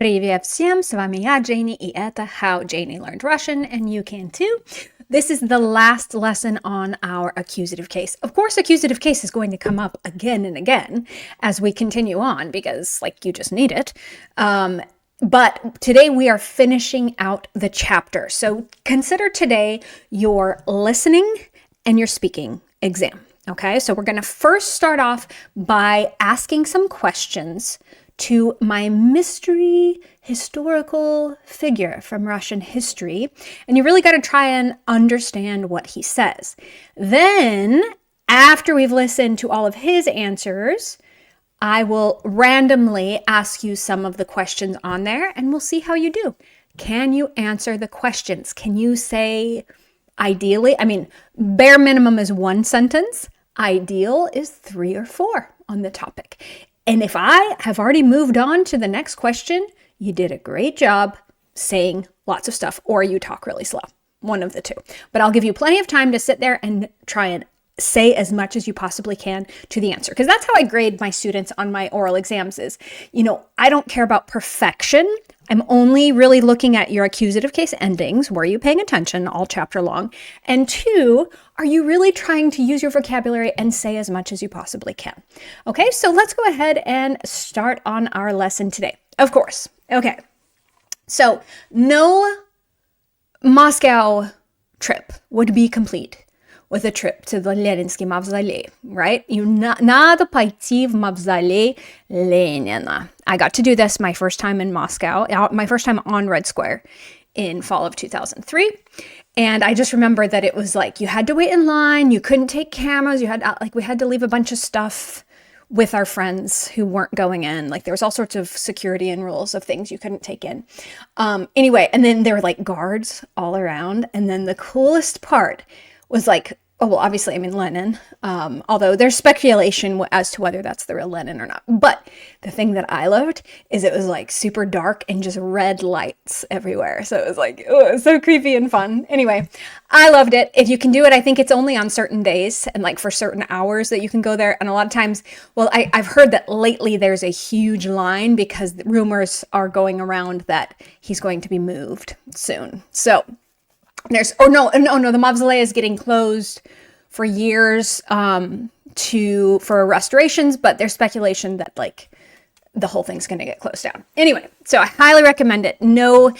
Привет всем, с вами я, Janey, и это How Janey Learned Russian, and you can too. This is the last lesson on our accusative case. Of course, accusative case is going to come up again and again as we continue on because, you just need it. But today we are finishing out the chapter. So consider today your listening and your speaking exam. Okay, so we're going to first start off by asking some questions to my mystery historical figure from Russian history. And you really got to try and understand what he says. Then, after we've listened to all of his answers, I will randomly ask you some of the questions on there and we'll see how you do. Can you answer the questions? Can you say ideally? Bare minimum is 1 sentence. Ideal is 3 or 4 on the topic. And if I have already moved on to the next question, you did a great job saying lots of stuff, or you talk really slow. One of the two. But I'll give you plenty of time to sit there and try and say as much as you possibly can to the answer. Because that's how I grade my students on my oral exams is, I don't care about perfection. I'm only really looking at your accusative case endings. Were you paying attention all chapter long? And 2, are you really trying to use your vocabulary and say as much as you possibly can? Okay, so let's go ahead and start on our lesson today. Of course. Okay. So no Moscow trip would be complete with a trip to the Leninsky Mavzolei, right? Надо пойти в Mavzolei Lenina. I got to do this my first time in Moscow, my first time on Red Square in fall of 2003. And I just remember that it was you had to wait in line, you couldn't take cameras, we had to leave a bunch of stuff with our friends who weren't going in. There was all sorts of security and rules of things you couldn't take in. Anyway, and then there were guards all around. And then the coolest part was obviously, Lenin, although there's speculation as to whether that's the real Lenin or not. But the thing that I loved is it was super dark and just red lights everywhere. So it was it was so creepy and fun. Anyway, I loved it. If you can do it, I think it's only on certain days and for certain hours that you can go there. And a lot of times, I've heard that lately there's a huge line because rumors are going around that he's going to be moved soon. So the mausoleum is getting closed for years for restorations, but there's speculation that the whole thing's going to get closed down. Anyway, so I highly recommend it. No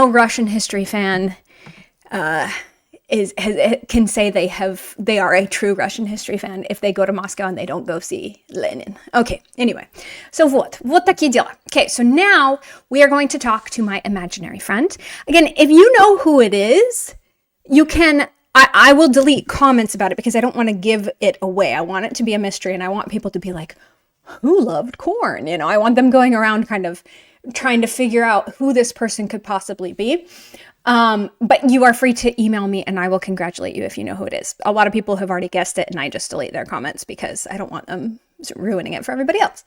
Russian history fan can say they are a true Russian history fan if they go to Moscow and they don't go see Lenin. Okay, anyway. So вот такие дела. Okay, so now we are going to talk to my imaginary friend. Again, if you know who it is, you can, I will delete comments about it because I don't want to give it away. I want it to be a mystery and I want people to be who loved corn? I want them going around kind of trying to figure out who this person could possibly be. But you are free to email me and I will congratulate you if you know who it is. A lot of people have already guessed it and I just delete their comments because I don't want them ruining it for everybody else.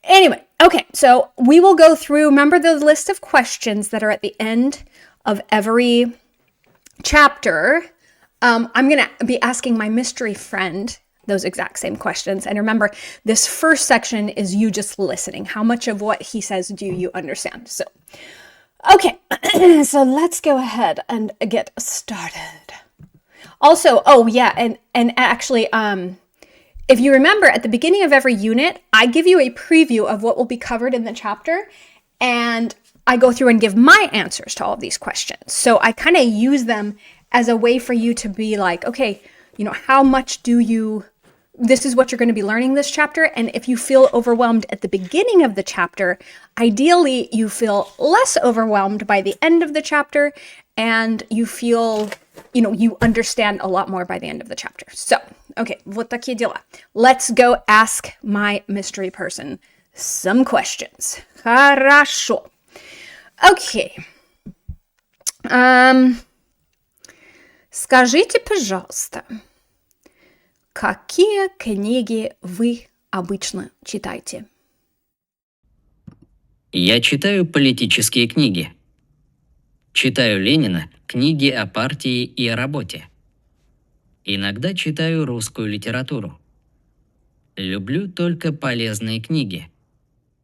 Anyway, okay, so we will go through, remember the list of questions that are at the end of every chapter. I'm going to be asking my mystery friend those exact same questions. And remember, this first section is you just listening. How much of what he says do you understand? So, okay, so let's go ahead and get started. Also, and actually, if you remember at the beginning of every unit, I give you a preview of what will be covered in the chapter, and I go through and give my answers to all of these questions. So I kind of use them as a way for you to be okay, how much this is what you're going to be learning this chapter. And if you feel overwhelmed at the beginning of the chapter, ideally you feel less overwhelmed by the end of the chapter and you feel, you understand a lot more by the end of the chapter. So, okay, вот такие дела. Let's go ask my mystery person some questions. Хорошо. Okay. Скажите, пожалуйста, какие книги вы обычно читаете? Я читаю политические книги. Читаю Ленина, книги о партии и о работе. Иногда читаю русскую литературу. Люблю только полезные книги.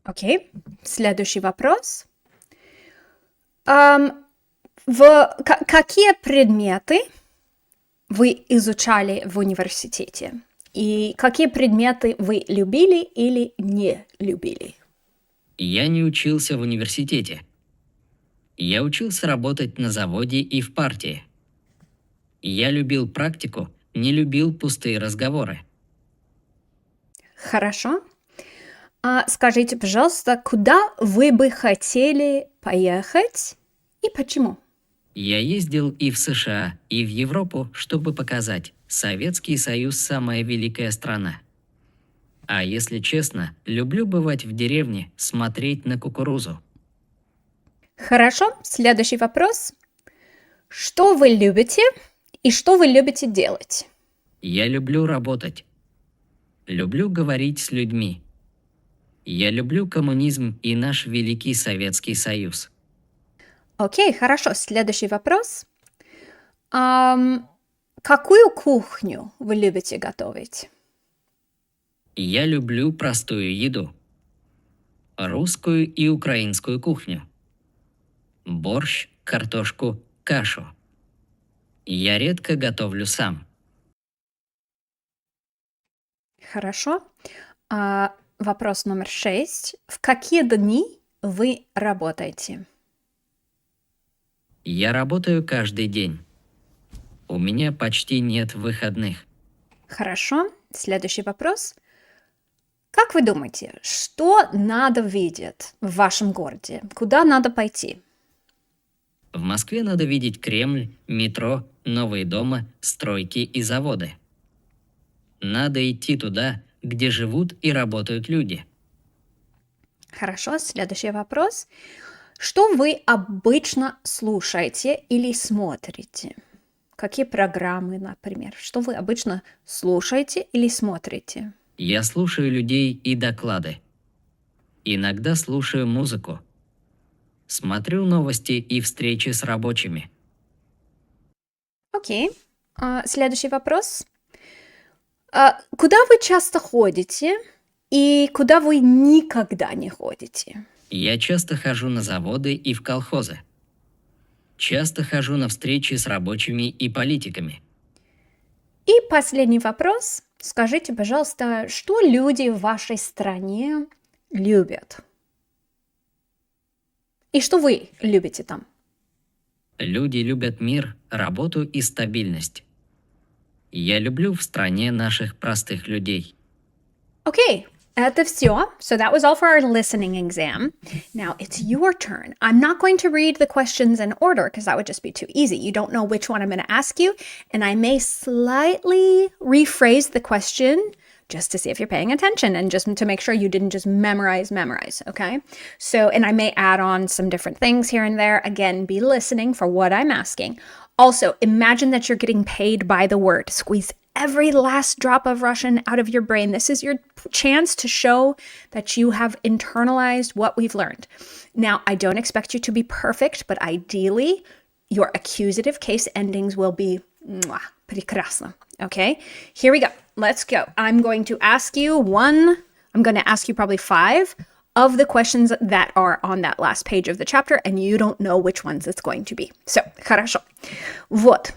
Окей. Следующий вопрос. Какие предметы вы изучали в университете? И какие предметы вы любили или не любили? Я не учился в университете. Я учился работать на заводе и в партии. Я любил практику, не любил пустые разговоры. Хорошо. Скажите, пожалуйста, куда вы бы хотели поехать и почему? Я ездил и в США, и в Европу, чтобы показать, Советский Союз – самая великая страна. А если честно, люблю бывать в деревне, смотреть на кукурузу. Хорошо. Следующий вопрос. Что вы любите и что вы любите делать? Я люблю работать. Люблю говорить с людьми. Я люблю коммунизм и наш великий Советский Союз. Окей, хорошо. Следующий вопрос. Какую кухню вы любите готовить? Я люблю простую еду. Русскую и украинскую кухню. Борщ, картошку, кашу. Я редко готовлю сам. Хорошо. Вопрос номер 6. В какие дни вы работаете? Я работаю каждый день. У меня почти нет выходных. Хорошо. Следующий вопрос. Как вы думаете, что надо видеть в вашем городе? Куда надо пойти? В Москве надо видеть Кремль, метро, новые дома, стройки и заводы. Надо идти туда, где живут и работают люди. Хорошо. Следующий вопрос. Что вы обычно слушаете или смотрите? Какие программы, например? Что вы обычно слушаете или смотрите? Я слушаю людей и доклады. Иногда слушаю музыку. Смотрю новости и встречи с рабочими. Окей. Следующий вопрос. Куда вы часто ходите и куда вы никогда не ходите? Я часто хожу на заводы и в колхозы. Часто хожу на встречи с рабочими и политиками. И последний вопрос. Скажите, пожалуйста, что люди в вашей стране любят? И что вы любите там? Люди любят мир, работу и стабильность. Я люблю в стране наших простых людей. Okay, это все. So that was all for our listening exam. Now it's your turn. I'm not going to read the questions in order because that would just be too easy. You don't know which one I'm going to ask you, and I may slightly rephrase the question just to see if you're paying attention and just to make sure you didn't just memorize, okay? So, and I may add on some different things here and there. Again, be listening for what I'm asking. Also, imagine that you're getting paid by the word. Squeeze every last drop of Russian out of your brain. This is your chance to show that you have internalized what we've learned. Now, I don't expect you to be perfect, but ideally, your accusative case endings will be прекрасно. Okay, here we go. Let's go. I'm going to ask you probably 5 of the questions that are on that last page of the chapter, and you don't know which ones it's going to be. So, хорошо. Вот.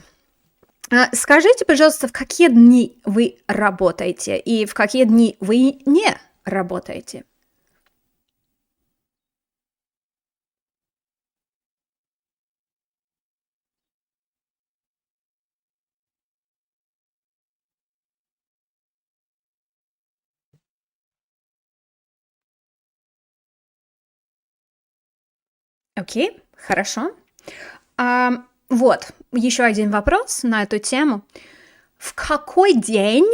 Скажите, пожалуйста, в какие дни вы работаете и в какие дни вы не работаете? Окей, хорошо. Вот, еще один вопрос на эту тему. В какой день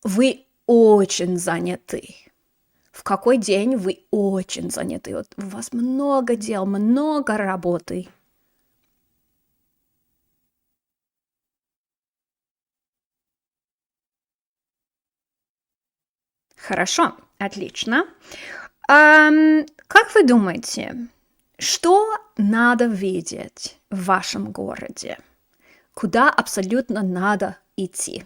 вы очень заняты? В какой день вы очень заняты? Вот у вас много дел, много работы. Хорошо, отлично. Как вы думаете, что надо видеть в вашем городе? Куда абсолютно надо идти?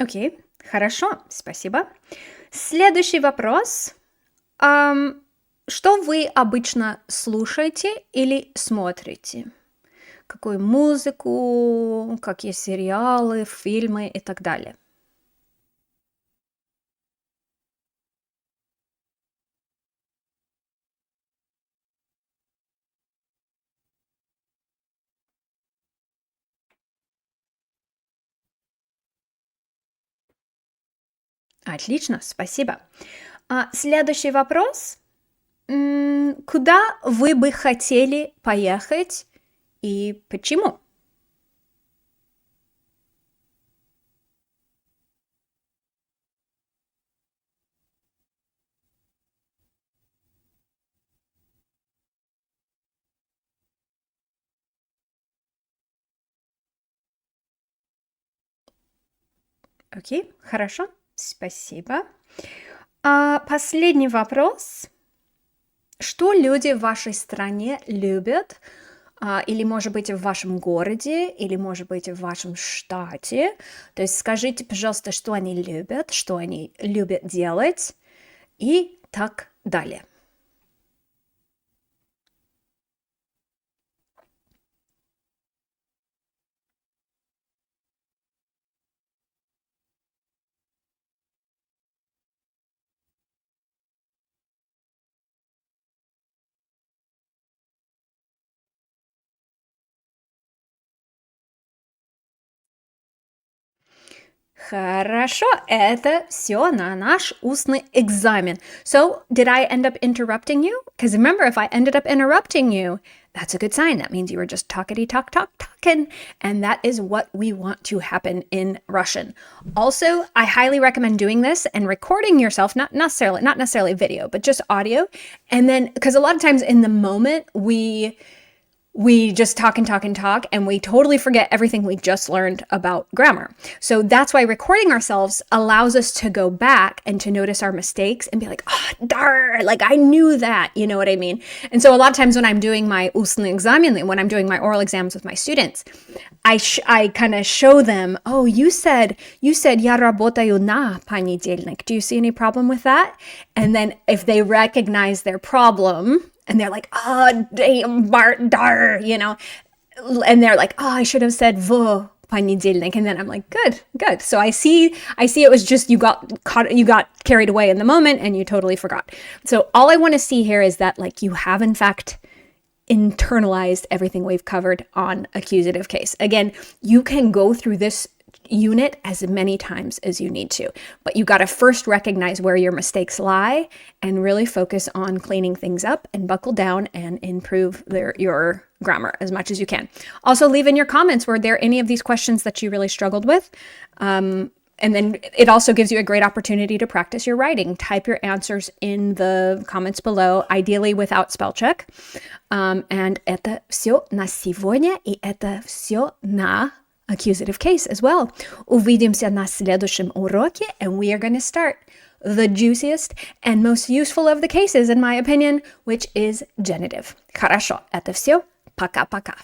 Окей, хорошо, спасибо. Следующий вопрос. Что вы обычно слушаете или смотрите? Какую музыку, какие сериалы, фильмы и так далее? Отлично, спасибо. Следующий вопрос. Куда вы бы хотели поехать и почему? Окей, хорошо, спасибо. Последний вопрос. Что люди в вашей стране любят? Или, может быть, в вашем городе, или, может быть, в вашем штате. То есть скажите, пожалуйста, что они любят, что они любят делать и так далее. Хорошо, это все на наш устный экзамен. So, did I end up interrupting you? Because remember, if I ended up interrupting you, that's a good sign. That means you were just talking. And that is what we want to happen in Russian. Also, I highly recommend doing this and recording yourself, not necessarily video, but just audio. And then, because a lot of times in the moment, we just talk, and we totally forget everything we just learned about grammar. So that's why recording ourselves allows us to go back and to notice our mistakes and be like, oh, darn, like I knew that, you know what I mean? And so a lot of times when I'm doing my устный экзамен, when I'm doing my oral exams with my students, I kind of show them, oh, you said я работаю на понедельник. Do you see any problem with that? And then if they recognize their problem, and they're like, oh, damn, Bart, dar, you know, and they're like, oh, I should have said в понедельник. And then I'm like, good. So I see it was just you got carried away in the moment and you totally forgot. So all I want to see here is that like you have in fact internalized everything we've covered on accusative case. Again, you can go through this unit as many times as you need to, but you got to first recognize where your mistakes lie and really focus on cleaning things up and buckle down and improve your grammar as much as you can. Also, leave in your comments, were there any of these questions that you really struggled with? And then it also gives you a great opportunity to practice your writing. Type your answers in the comments below, ideally without spell check. And это все на сегодня, и это все на accusative case as well. Увидимся на следующем уроке, and we are going to start the juiciest and most useful of the cases, in my opinion, which is genitive. Хорошо, это все. Пока-пока.